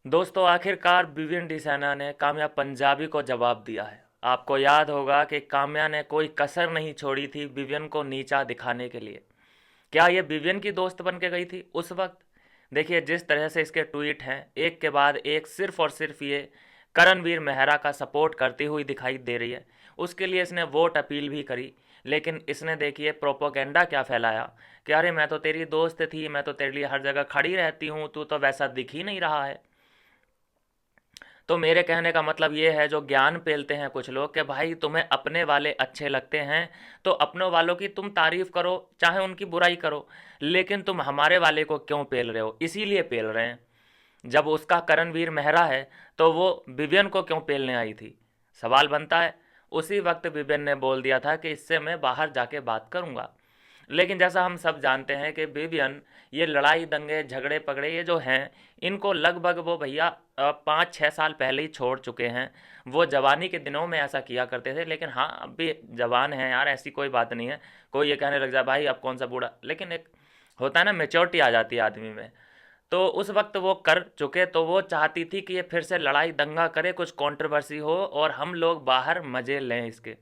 दोस्तों आखिरकार विवियन डिसाना ने काम्या पंजाबी को जवाब दिया है। आपको याद होगा कि काम्या ने कोई कसर नहीं छोड़ी थी विवियन को नीचा दिखाने के लिए। क्या ये विवियन की दोस्त बन के गई थी उस वक्त? देखिए जिस तरह से इसके ट्वीट हैं एक के बाद एक, सिर्फ और सिर्फ ये करणवीर मेहरा का सपोर्ट करती हुई दिखाई दे रही है। उसके लिए इसने वोट अपील भी करी, लेकिन इसने देखिए प्रोपोगेंडा क्या फैलाया कि अरे मैं तो तेरी दोस्त थी, मैं तो तेरे लिए हर जगह खड़ी रहती हूँ, तू तो वैसा दिख ही नहीं रहा है। तो मेरे कहने का मतलब ये है, जो ज्ञान पेलते हैं कुछ लोग कि भाई तुम्हें अपने वाले अच्छे लगते हैं तो अपनों वालों की तुम तारीफ करो चाहे उनकी बुराई करो, लेकिन तुम हमारे वाले को क्यों पेल रहे हो? इसीलिए पेल रहे हैं। जब उसका करणवीर मेहरा है तो वो विवियन को क्यों पेलने आई थी? सवाल बनता है। उसी वक्त विवियन ने बोल दिया था कि इससे मैं बाहर जाके बात करूंगा। लेकिन जैसा हम सब जानते हैं कि विवियन ये लड़ाई दंगे झगड़े पगड़े ये जो हैं, इनको लगभग वो भैया 5-6 साल पहले ही छोड़ चुके हैं। वो जवानी के दिनों में ऐसा किया करते थे, लेकिन हाँ अब भी जवान हैं यार, ऐसी कोई बात नहीं है। कोई ये कहने लग जाए भाई अब कौन सा बूढ़ा, लेकिन एक होता है ना, मेच्योरिटी आ जाती है आदमी में। तो उस वक्त वो कर चुके, तो वो चाहती थी कि ये फिर से लड़ाई दंगा करे, कुछ कंट्रोवर्सी हो और हम लोग बाहर मज़े लें इसके।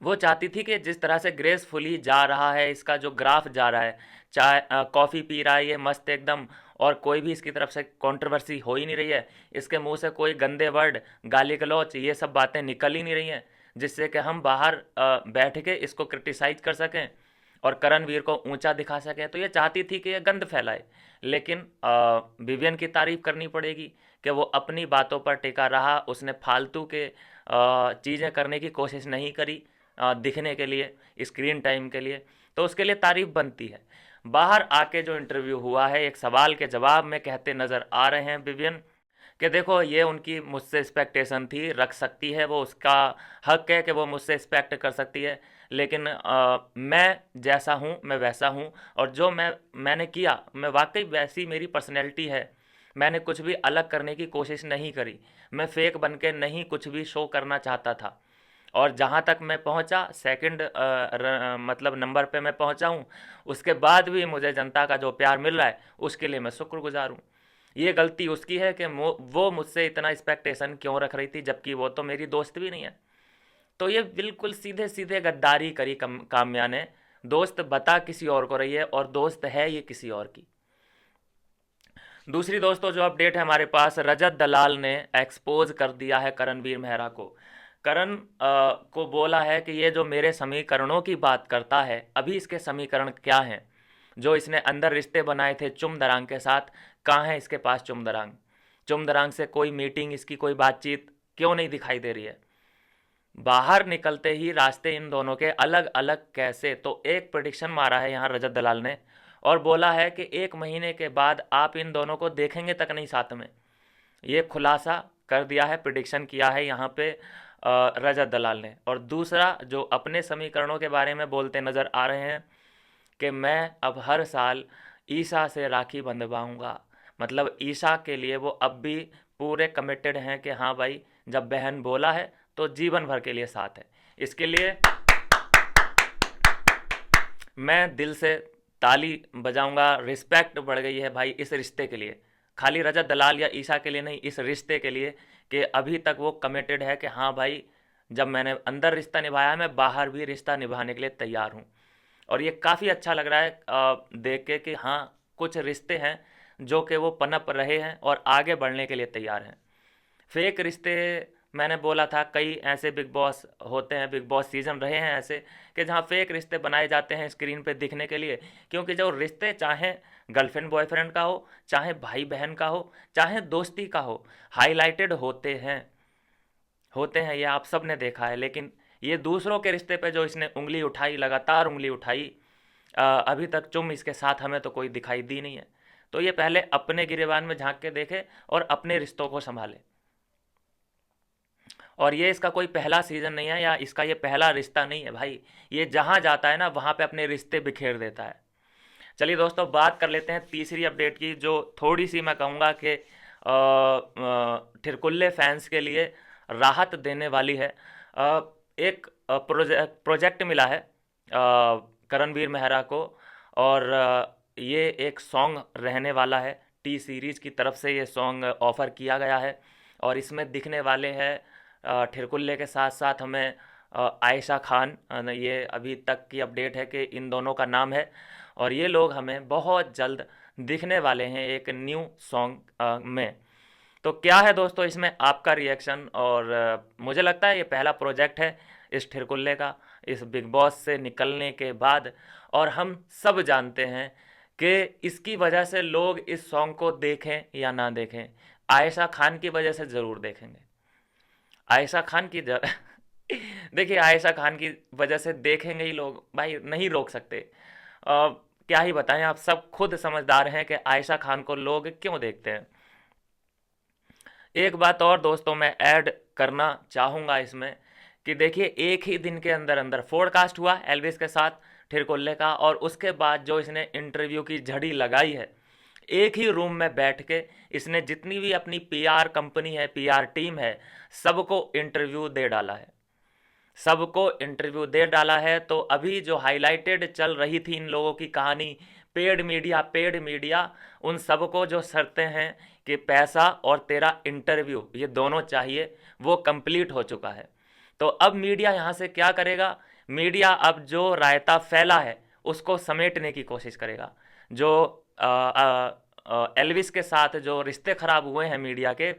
वो चाहती थी कि जिस तरह से ग्रेसफुली जा रहा है, इसका जो ग्राफ जा रहा है, चाय कॉफ़ी पी रहा है ये मस्त एकदम, और कोई भी इसकी तरफ से कंट्रोवर्सी हो ही नहीं रही है, इसके मुंह से कोई गंदे वर्ड, गाली गलौच, ये सब बातें निकल ही नहीं रही हैं, जिससे कि हम बाहर बैठ के इसको क्रिटिसाइज कर सकें और करणवीर को ऊंचा दिखा सकें। तो ये चाहती थी कि ये गंद फैलाए, लेकिन विवियन की तारीफ करनी पड़ेगी कि वो अपनी बातों पर टिका रहा, उसने फालतू के चीज़ें करने की कोशिश नहीं करी दिखने के लिए, स्क्रीन टाइम के लिए। तो उसके लिए तारीफ बनती है। बाहर आके जो इंटरव्यू हुआ है, एक सवाल के जवाब में कहते नज़र आ रहे हैं विवियन कि देखो ये उनकी मुझसे एक्सपेक्टेशन थी, रख सकती है, वो उसका हक है कि वो मुझसे एक्सपेक्ट कर सकती है, लेकिन मैं जैसा हूँ मैं वैसा हूँ, और जो मैंने किया मैं वाकई वैसी मेरी पर्सनैलिटी है। मैंने कुछ भी अलग करने की कोशिश नहीं करी, मैं फेक बन के नहीं कुछ भी शो करना चाहता था। और जहाँ तक मैं पहुँचा सेकंड मतलब नंबर पे मैं पहुँचा हूँ, उसके बाद भी मुझे जनता का जो प्यार मिल रहा है उसके लिए मैं शुक्रगुजार हूँ। ये गलती उसकी है कि वो मुझसे इतना एक्सपेक्टेशन क्यों रख रही थी, जबकि वो तो मेरी दोस्त भी नहीं है। तो ये बिल्कुल सीधे सीधे गद्दारी करी काम्या ने। दोस्त बता किसी और को रही है और दोस्त है ये किसी और की। दूसरी दोस्तों जो अपडेट है हमारे पास, रजत दलाल ने एक्सपोज कर दिया है करणवीर मेहरा को। करण को बोला है कि ये जो मेरे समीकरणों की बात करता है, अभी इसके समीकरण क्या हैं? जो इसने अंदर रिश्ते बनाए थे चुमदरांग के साथ, कहाँ है इसके पास चुमदरांग? चुमदरांग से कोई मीटिंग, इसकी कोई बातचीत क्यों नहीं दिखाई दे रही है? बाहर निकलते ही रास्ते इन दोनों के अलग अलग कैसे? तो एक प्रिडिक्शन मारा है यहाँ रजत दलाल ने, और बोला है कि 1 महीने के बाद आप इन दोनों को देखेंगे तक नहीं साथ में। ये खुलासा कर दिया है, प्रिडिक्शन किया है यहाँ पे रजत दलाल ने। और दूसरा जो अपने समीकरणों के बारे में बोलते नज़र आ रहे हैं कि मैं अब हर साल ईशा से राखी बंधवाऊंगा। मतलब ईशा के लिए वो अब भी पूरे कमिटेड हैं कि हाँ भाई, जब बहन बोला है तो जीवन भर के लिए साथ है। इसके लिए मैं दिल से ताली बजाऊंगा। रिस्पेक्ट बढ़ गई है भाई इस रिश्ते के लिए, खाली रजत दलाल या ईशा के लिए नहीं, इस रिश्ते के लिए, कि अभी तक वो कमिटेड है कि हाँ भाई, जब मैंने अंदर रिश्ता निभाया है मैं बाहर भी रिश्ता निभाने के लिए तैयार हूँ। और ये काफ़ी अच्छा लग रहा है देख के कि हाँ, कुछ रिश्ते हैं जो कि वो पनप रहे हैं और आगे बढ़ने के लिए तैयार हैं। फेक रिश्ते, मैंने बोला था कई ऐसे बिग बॉस होते हैं, बिग बॉस सीजन रहे हैं ऐसे, कि जहाँ फेक रिश्ते बनाए जाते हैं स्क्रीन पे दिखने के लिए। क्योंकि जो रिश्ते, चाहे गर्लफ्रेंड बॉयफ्रेंड का हो, चाहे भाई बहन का हो, चाहे दोस्ती का हो, हाईलाइटेड होते हैं, ये आप सब ने देखा है। लेकिन ये दूसरों के रिश्ते पे जो इसने उंगली उठाई, लगातार उंगली उठाई, अभी तक चुम इसके साथ हमें तो कोई दिखाई दी नहीं है। तो ये पहले अपने गिरेबान में झांक के देखे और अपने रिश्तों को संभाले। और ये इसका कोई पहला सीज़न नहीं है या इसका ये पहला रिश्ता नहीं है भाई। ये जहाँ जाता है ना वहाँ पे अपने रिश्ते बिखेर देता है। चलिए दोस्तों, बात कर लेते हैं तीसरी अपडेट की, जो थोड़ी सी मैं कहूँगा कि ठिरकुल्ले फैंस के लिए राहत देने वाली है। एक प्रोजेक्ट मिला है करणवीर मेहरा को, और ये एक सॉन्ग रहने वाला है टी सीरीज़ की तरफ से ये सॉन्ग ऑफ़र किया गया है। और इसमें दिखने वाले हैं ठिरकुल्ले के साथ साथ हमें आयशा खान। ये अभी तक की अपडेट है कि इन दोनों का नाम है, और ये लोग हमें बहुत जल्द दिखने वाले हैं एक न्यू सॉन्ग में। तो क्या है दोस्तों इसमें आपका रिएक्शन? और मुझे लगता है ये पहला प्रोजेक्ट है इस ठिरकुल्ले का इस बिग बॉस से निकलने के बाद, और हम सब जानते हैं कि इसकी वजह से लोग इस सॉन्ग को देखें या ना देखें, आयशा खान की वजह से ज़रूर देखेंगे। आयशा खान की देखिए, आयशा खान की वजह से देखेंगे ही लोग भाई, नहीं रोक सकते। क्या ही बताएं, आप सब खुद समझदार हैं कि आयशा खान को लोग क्यों देखते हैं। एक बात और दोस्तों मैं ऐड करना चाहूँगा इसमें कि देखिए, एक ही दिन के अंदर अंदर पॉडकास्ट हुआ एल्विस के साथ ठिरकुल्ले का, और उसके बाद जो इसने इंटरव्यू की झड़ी लगाई है, एक ही रूम में बैठ के इसने जितनी भी अपनी पीआर कंपनी है, पीआर टीम है, सबको इंटरव्यू दे डाला है। सबको इंटरव्यू दे डाला है। तो अभी जो हाईलाइटेड चल रही थी इन लोगों की कहानी, पेड मीडिया, उन सबको जो शर्तें हैं कि पैसा और तेरा इंटरव्यू ये दोनों चाहिए, वो कंप्लीट हो चुका है। तो अब मीडिया यहाँ से क्या करेगा? मीडिया अब जो रायता फैला है उसको समेटने की कोशिश करेगा। जो एल्विस के साथ जो रिश्ते खराब हुए हैं मीडिया के,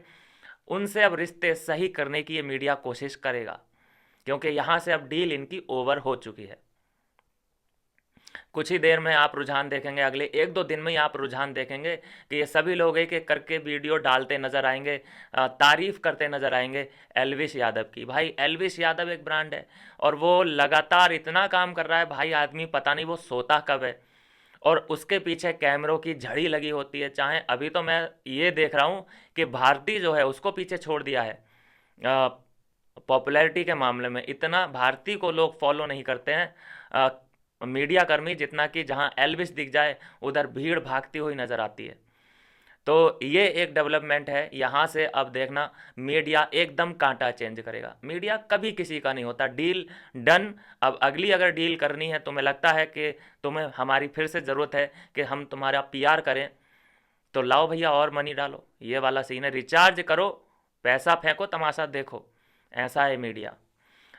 उनसे अब रिश्ते सही करने की ये मीडिया कोशिश करेगा, क्योंकि यहाँ से अब डील इनकी ओवर हो चुकी है। कुछ ही देर में आप रुझान देखेंगे, अगले 1-2 दिन में ही आप रुझान देखेंगे कि ये सभी लोग एक एक करके वीडियो डालते नजर आएंगे, तारीफ करते नजर आएंगे एल्विस यादव की। भाई एल्विस यादव एक ब्रांड है, और वो लगातार इतना काम कर रहा है भाई, आदमी पता नहीं वो सोता कब है, और उसके पीछे कैमरों की झड़ी लगी होती है। चाहे अभी तो मैं ये देख रहा हूँ कि भारती जो है उसको पीछे छोड़ दिया है पॉपुलैरिटी के मामले में। इतना भारती को लोग फॉलो नहीं करते हैं मीडिया कर्मी, जितना कि जहां एल्विस दिख जाए उधर भीड़ भागती हुई नज़र आती है। तो ये एक डेवलपमेंट है। यहाँ से अब देखना मीडिया एकदम कांटा चेंज करेगा। मीडिया कभी किसी का नहीं होता। Deal done. अब अगली अगर डील करनी है, तुम्हें लगता है कि तुम्हें हमारी फिर से ज़रूरत है कि हम तुम्हारा पीआर करें, तो लाओ भैया और मनी डालो। ये वाला सीन है, रिचार्ज करो, पैसा फेंको, तमाशा देखो। ऐसा है मीडिया।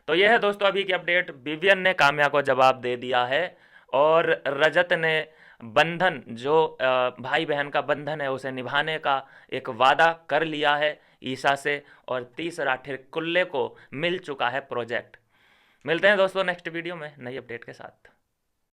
तो यह है दोस्तों अभी की अपडेट। विवियन ने काम्या को जवाब दे दिया है, और रजत ने बंधन, जो भाई बहन का बंधन है, उसे निभाने का एक वादा कर लिया है ईशा से, और तीसरा ठिरकुल्ले को मिल चुका है प्रोजेक्ट। मिलते हैं दोस्तों नेक्स्ट वीडियो में नई अपडेट के साथ।